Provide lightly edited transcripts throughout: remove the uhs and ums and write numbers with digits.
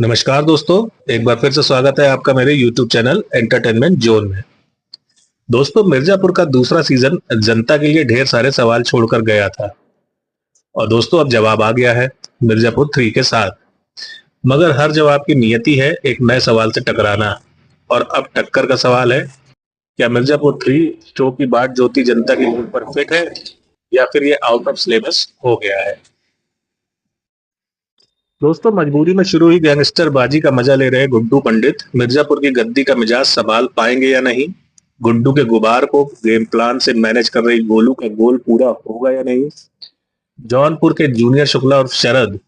नमस्कार दोस्तों, एक बार फिर से स्वागत है आपका मेरे YouTube चैनल एंटरटेनमेंट जोन में। दोस्तों, मिर्जापुर का दूसरा सीजन जनता के लिए ढेर सारे सवाल छोड़कर गया था और दोस्तों अब जवाब आ गया है मिर्जापुर 3 के साथ। मगर हर जवाब की नियति है एक नए सवाल से टकराना। और अब टक्कर का सवाल है, क्या मिर्जापुर 3 शो की बाट जोती जनता की मूड पर फिट है या फिर ये आउट ऑफ सिलेबस हो गया है। दोस्तों, मजबूरी में शुरू हुई गैंगस्टर बाजी का मजा ले रहे गुड्डू पंडित मिर्जापुर की गद्दी का मिजाज संभाल पाएंगे या नहीं। गुड्डू के गुबार को गेम प्लान से मैनेज कर रही गोलू का गोल पूरा होगा या नहीं। जौनपुर के जूनियर शुक्ला और शरद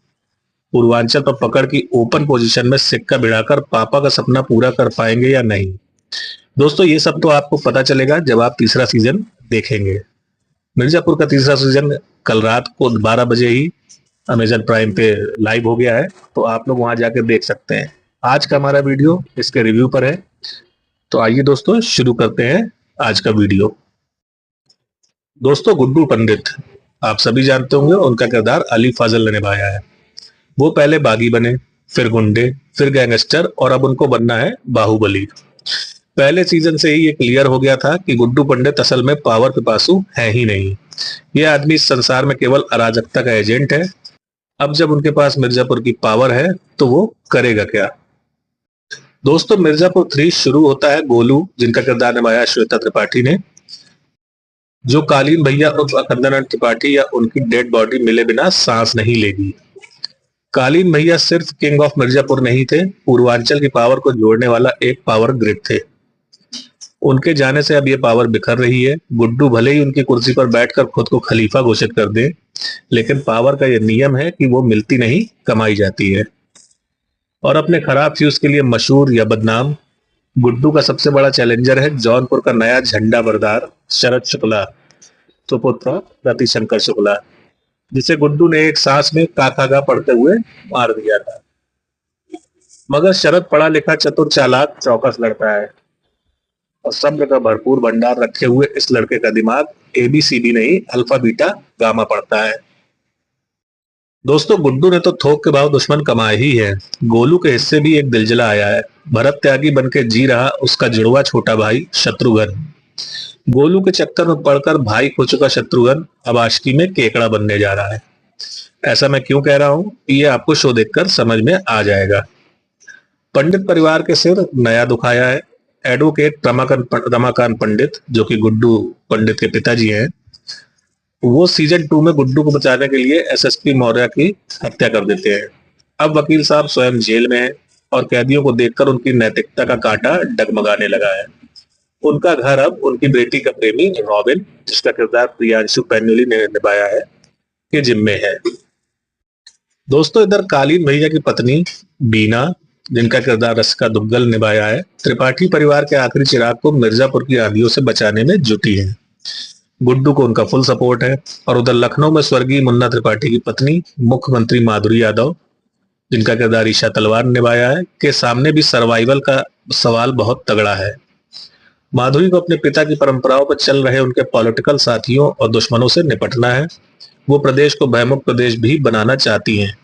पूर्वांचल पर पकड़ की ओपन पोजीशन में सिक्का भिड़ाकर पापा का सपना पूरा कर पाएंगे या नहीं। दोस्तों, ये सब तो आपको पता चलेगा जब आप तीसरा सीजन देखेंगे। मिर्जापुर का तीसरा सीजन कल रात को 12 बजे ही अमेजन प्राइम पे लाइव हो गया है, तो आप लोग वहां जाकर देख सकते हैं। आज का हमारा वीडियो इसके रिव्यू पर है, तो आइए दोस्तों शुरू करते हैं आज का वीडियो। दोस्तों, गुड्डू पंडित आप सभी जानते होंगे, उनका किरदार अली फाजल ने निभाया है। वो पहले बागी बने, फिर गुंडे, फिर गैंगस्टर और अब उनको बनना है बाहुबली। पहले सीजन से ही ये क्लियर हो गया था कि गुड्डू पंडित असल में पावर पिपासु है ही नहीं। ये आदमी इस संसार में केवल अराजकता का एजेंट है। अब जब उनके पास मिर्जापुर की पावर है तो वो करेगा क्या। दोस्तों, मिर्जापुर 3 शुरू होता है गोलू, जिनका किरदार निभाया श्वेता त्रिपाठी ने, जो कालीन भैया उर्फ अकंदन त्रिपाठी या उनकी डेड बॉडी मिले बिना सांस नहीं लेगी। कालीन भैया सिर्फ किंग ऑफ मिर्जापुर नहीं थे, पूर्वांचल की पावर को जोड़ने वाला एक पावर ग्रिड थे। उनके जाने से अब ये पावर बिखर रही है। गुड्डू भले ही उनकी कुर्सी पर बैठकर खुद को खलीफा घोषित कर दे, लेकिन पावर का यह नियम है कि वो मिलती नहीं, कमाई जाती है। और अपने खराब फ्यूज के लिए मशहूर या बदनाम गुड्डू का सबसे बड़ा चैलेंजर है जौनपुर का नया झंडा बरदार शरद शुक्ला, सुपुत्र रतिशंकर शुक्ला, जिसे गुड्डू ने एक सांस में काकागा पढ़ते हुए मार दिया था। मगर शरद पढ़ा लिखा, चतुर, चालाक, चौकस लड़का है और सब्र का भरपूर भंडार रखे हुए इस लड़के का दिमाग एबीसीडी नहीं, अल्फा बीटा गामा पड़ता है। दोस्तों, गुड्डू ने तो थोक के भाव दुश्मन कमाए ही है। गोलू के हिस्से भी एक दिलजला आया है। भरत त्यागी बनके जी रहा उसका जुड़वा छोटा भाई शत्रुघ्न। गोलू के चक्कर में पड़कर भाई खो चुका शत्रुघ्न अब आशिकी में केकड़ा बनने जा रहा है। ऐसा मैं क्यों कह रहा हूं, ये आपको शो देखकर समझ में आ जाएगा। पंडित परिवार के सिर नया दुखाया है। एडवोकेट रमाकांत पंडित, जो कि गुड्डू पंडित के पिताजी हैं, वो सीजन 2 में गुड्डू को बचाने के लिए एसएसपी मौर्य की हत्या कर देते हैं। अब वकील साहब स्वयं जेल में हैं और कैदियों को देखकर उनकी नैतिकता का कांटा डगमगाने लगा है। उनका घर अब उनकी बेटी का प्रेमी रॉबिन, जिसका किरदार प्रियांशु पैन्युली ने निभाया है, के जिम्मे है। दोस्तों, इधर कालीन भैया की पत्नी बीना, जिनका किरदार रसिका दुग्गल निभाया है, त्रिपाठी परिवार के आखिरी चिराग को मिर्जापुर की आंधियों से बचाने में जुटी है। गुड्डू को उनका फुल सपोर्ट है। और उधर लखनऊ में स्वर्गीय मुन्ना त्रिपाठी की पत्नी मुख्यमंत्री माधुरी यादव, जिनका किरदार ईशा तलवार ने निभाया है, के सामने भी सर्वाइवल का सवाल बहुत तगड़ा है। माधुरी को अपने पिता की परंपराओं पर चल रहे उनके पॉलिटिकल साथियों और दुश्मनों से निपटना है। वो प्रदेश को भयमुक्त प्रदेश भी बनाना चाहती हैं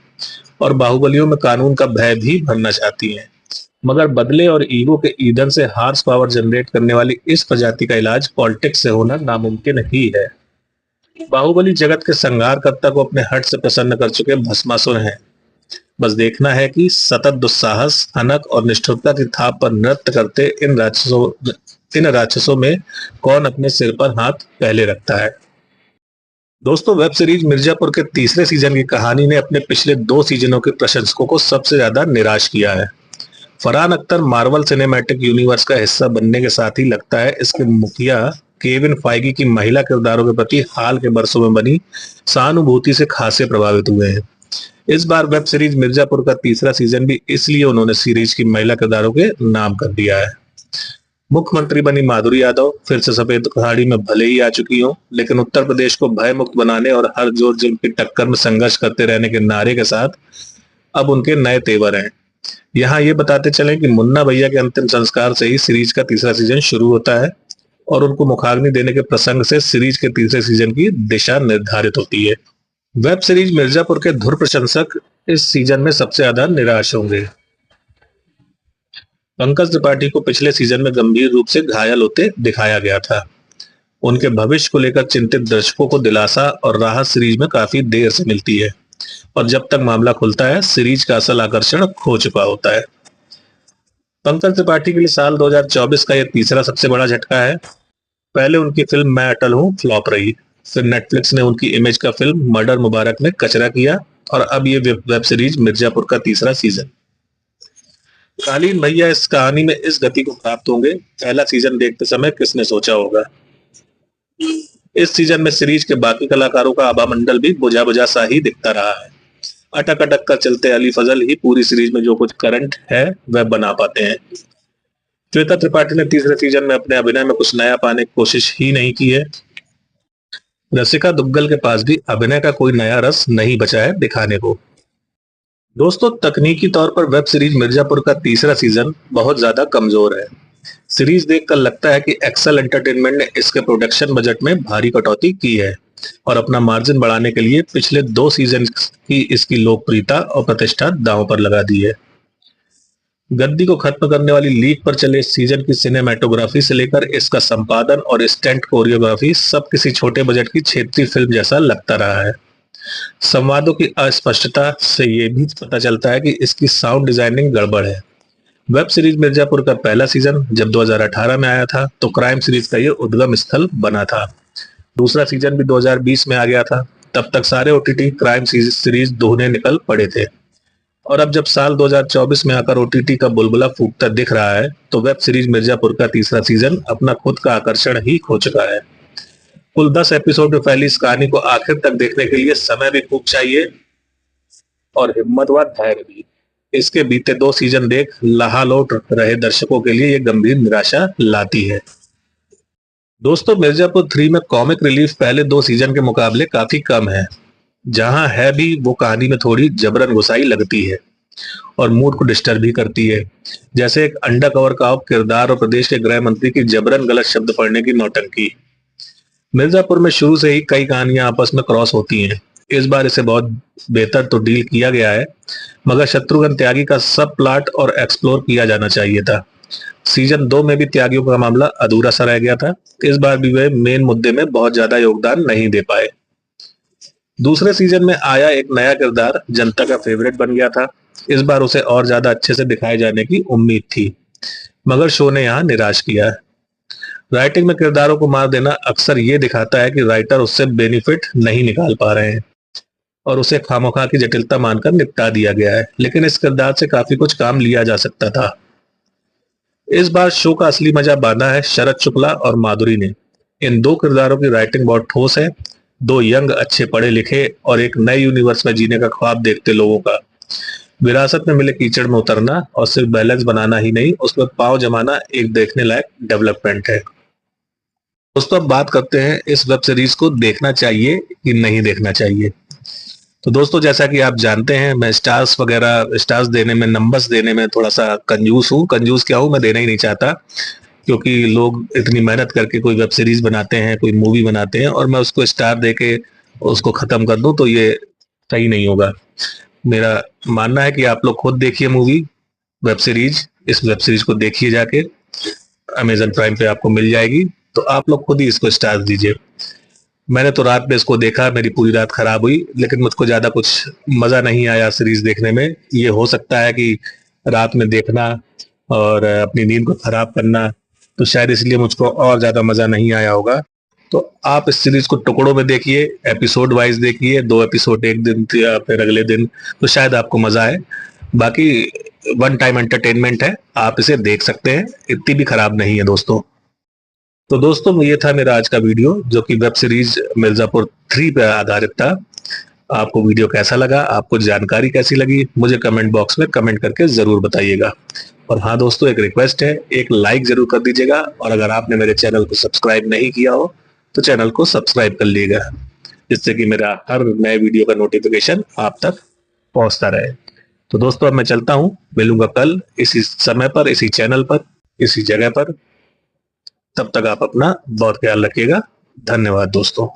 और बाहुबलियों में कानून का भय भी भरना चाहती हैं। मगर बदले और ईगो के ईंधन से हार्स पावर जनरेट करने वाली इस प्रजाति का इलाज पॉलिटिक्स से होना नामुमकिन ही है। बाहुबली जगत के संहारकर्ता को अपने हट से प्रसन्न कर चुके भस्मासुर हैं। बस देखना है कि सतत दुस्साहस, हनक और निष्ठुरता की थाप पर नृत्य करते इन राक्षसों में कौन अपने सिर पर हाथ पहले रखता है। दोस्तों, वेब सीरीज मिर्जापुर के तीसरे सीजन की कहानी ने अपने पिछले 2 सीजनों के प्रशंसकों को सबसे ज्यादा निराश किया है। Farhan Akhtar Marvel cinematic universe का हिस्सा बनने के साथ ही लगता है इसके मुखिया केविन फाइगी की महिला किरदारों के प्रति हाल के बरसों में बनी सहानुभूति से खासे प्रभावित हुए हैं। इस बार वेब सीरीज मिर्जापुर का तीसरा सीजन भी इसलिए उन्होंने सीरीज की महिला किरदारों के नाम कर दिया है। मुख्यमंत्री बनी माधुरी यादव फिर से सफेद साड़ी में भले ही आ चुकी हो, लेकिन उत्तर प्रदेश को भय मुक्त बनाने और हर जोर जुल्म की टक्कर में संघर्ष करते रहने के नारे के साथ अब उनके नए तेवर हैं। यहाँ ये बताते चलें कि मुन्ना भैया के अंतिम संस्कार से ही सीरीज का तीसरा सीजन शुरू होता है और उनको मुखाग्नि देने के प्रसंग से सीरीज के तीसरे सीजन की दिशा निर्धारित होती है। वेब सीरीज मिर्जापुर के धुर प्रशंसक इस सीजन में सबसे ज्यादा निराश होंगे। पंकज त्रिपाठी को पिछले सीजन में गंभीर रूप से घायल होते दिखाया गया था। उनके भविष्य को लेकर चिंतित दर्शकों को दिलासा और राहत सीरीज में काफी देर से मिलती है, और जब तक मामला खुलता है सीरीज का असल आकर्षण खो चुका होता है। पंकज त्रिपाठी के लिए साल 2024 का यह तीसरा सबसे बड़ा झटका है। पहले उनकी फिल्म मैं अटल हूं फ्लॉप रही, फिर नेटफ्लिक्स ने उनकी इमेज का फिल्म मर्डर मुबारक में कचरा किया, और अब ये वेब सीरीज मिर्जापुर का तीसरा सीजन। कालीन भैया इस कहानी में इस गति को प्राप्त होंगे, पहला सीजन देखते समय किसने सोचा होगा। इस सीजन में सीरीज के बाकी कलाकारों का आभा मंडल भी बुझा बुझा सा ही दिखता रहा है। अटक अटक कर चलते अली फजल ही पूरी सीरीज में जो कुछ करंट है वह बना पाते हैं। श्वेता त्रिपाठी ने तीसरे सीजन में अपने अभिनय में कुछ नया पाने की कोशिश ही नहीं की है। रसिका दुग्गल के पास भी अभिनय का कोई नया रस नहीं बचा है दिखाने को। दोस्तों, तकनीकी तौर पर वेब सीरीज मिर्जापुर का तीसरा सीजन बहुत ज्यादा कमजोर है। सीरीज देखकर लगता है कि एक्सेल एंटरटेनमेंट ने इसके प्रोडक्शन बजट में भारी कटौती की है और अपना मार्जिन बढ़ाने के लिए पिछले 2 सीजन की इसकी लोकप्रियता और प्रतिष्ठा दांव पर लगा दी है। गद्दी को खत्म करने वाली लीक पर चले इस सीजन की सिनेमेटोग्राफी से लेकर इसका संपादन और स्टंट कोरियोग्राफी सब किसी छोटे बजट की क्षेत्रीय फिल्म जैसा लगता रहा है। संवादों की अस्पष्टता से यह भी पता चलता है कि इसकी साउंड डिजाइनिंग गड़बड़ है। वेब सीरीज मिर्जापुर का पहला सीजन जब 2018 में आया था तो क्राइम सीरीज का यह उद्गम स्थल बना था। दूसरा सीजन भी 2020 में आ गया था, तब तक सारे ओटीटी क्राइम सीरीज दोहने निकल पड़े थे। और अब जब साल 2024 में आकर ओटीटी का बुलबुला फूटता दिख रहा है तो वेब सीरीज मिर्जापुर का तीसरा सीजन अपना खुद का आकर्षण ही खो चुका है। कुल 10 एपिसोड में फैली इस कहानी को आखिर तक देखने के लिए समय भी खूब चाहिए और हिम्मत व धैर्य भी। इसके बीते 2 सीजन देख लहालोट रहे दर्शकों के लिए यह गंभीर निराशा लाती है। दोस्तों, मिर्जापुर 3 में कॉमिक रिलीफ पहले 2 सीजन के मुकाबले काफी कम है। जहां है भी वो कहानी में थोड़ी जबरन घुसाई लगती है और मूड को डिस्टर्ब भी करती है, जैसे एक अंडर कवर कॉप किरदार और प्रदेश के गृह मंत्री की जबरन गलत शब्द पढ़ने की नौटंकी। मिर्जापुर में शुरू से ही कई कहानियां आपस में क्रॉस होती हैं। इस बार इसे बहुत बेहतर तो डील किया गया है, मगर शत्रुघ्न त्यागी का सब प्लॉट और एक्सप्लोर किया जाना चाहिए था। सीजन 2 में भी त्यागियों का मामला अधूरा सा रह गया था। इस बार भी वे मेन मुद्दे में बहुत ज्यादा योगदान नहीं दे पाए। दूसरे सीजन में आया एक नया किरदार जनता का फेवरेट बन गया था। इस बार उसे और ज्यादा अच्छे से दिखाए जाने की उम्मीद थी, मगर शो ने यहाँ निराश किया है। राइटिंग में किरदारों को मार देना अक्सर ये दिखाता है कि राइटर उससे बेनिफिट नहीं निकाल पा रहे हैं और उसे खामोखा की जटिलता मानकर निपटा दिया गया है, लेकिन इस किरदार से काफी कुछ काम लिया जा सकता था। इस बार शो का असली मजा बांधा है शरद शुक्ला और माधुरी ने। इन 2 किरदारों की राइटिंग बहुत ठोस है। 2 यंग, अच्छे पढ़े लिखे और एक नए यूनिवर्स में जीने का ख्वाब देखते लोगों का विरासत में मिले कीचड़ में उतरना और सिर्फ बैलेंस बनाना ही नहीं, उसमें पांव जमाना एक देखने लायक डेवलपमेंट है। दोस्तों, अब बात करते हैं इस वेब सीरीज को देखना चाहिए कि नहीं देखना चाहिए। तो दोस्तों, जैसा कि आप जानते हैं, मैं स्टार्स देने में, नंबर्स देने में थोड़ा सा कंजूस हूँ। कंजूस क्या हूँ, मैं देना ही नहीं चाहता, क्योंकि लोग इतनी मेहनत करके कोई वेब सीरीज बनाते हैं, कोई मूवी बनाते हैं और मैं उसको स्टार देके उसको खत्म कर दूं तो ये सही नहीं होगा। मेरा मानना है कि आप लोग खुद देखिए मूवी, वेब सीरीज। इस वेब सीरीज को देखिए जाके, अमेजन प्राइम पे आपको मिल जाएगी, तो आप लोग खुद ही इसको स्टार दीजिए। मैंने तो रात में इसको देखा, मेरी पूरी रात खराब हुई, लेकिन मुझको ज्यादा कुछ मजा नहीं आया सीरीज देखने में। ये हो सकता है कि रात में देखना और अपनी नींद को खराब करना, तो शायद इसलिए मुझको और ज्यादा मजा नहीं आया होगा। तो आप इस सीरीज को टुकड़ों में देखिए, एपिसोड वाइज देखिए, 2 एपिसोड एक दिन या फिर अगले दिन, तो शायद आपको मजा आए। बाकी वन टाइम एंटरटेनमेंट है, आप इसे देख सकते हैं, इतनी भी खराब नहीं है दोस्तों। तो दोस्तों, ये था मेरा आज का वीडियो जो कि वेब सीरीज मिर्जापुर 3 पे आधारित था। आपको वीडियो कैसा लगा, आपको जानकारी कैसी लगी, मुझे कमेंट बॉक्स में कमेंट करके जरूर बताइएगा। और हाँ दोस्तों, एक रिक्वेस्ट है, एक लाइक जरूर कर दीजिएगा, और अगर आपने मेरे चैनल को सब्सक्राइब नहीं किया हो तो चैनल को सब्सक्राइब कर लीजिएगा, जिससे कि मेरा हर नए वीडियो का नोटिफिकेशन आप तक पहुंचता रहे। तो दोस्तों, अब मैं चलता हूँ, मिलूंगा कल इसी समय पर, इसी चैनल पर, इसी जगह पर। तब तक आप अपना बहुत ख्याल रखिएगा। धन्यवाद दोस्तों।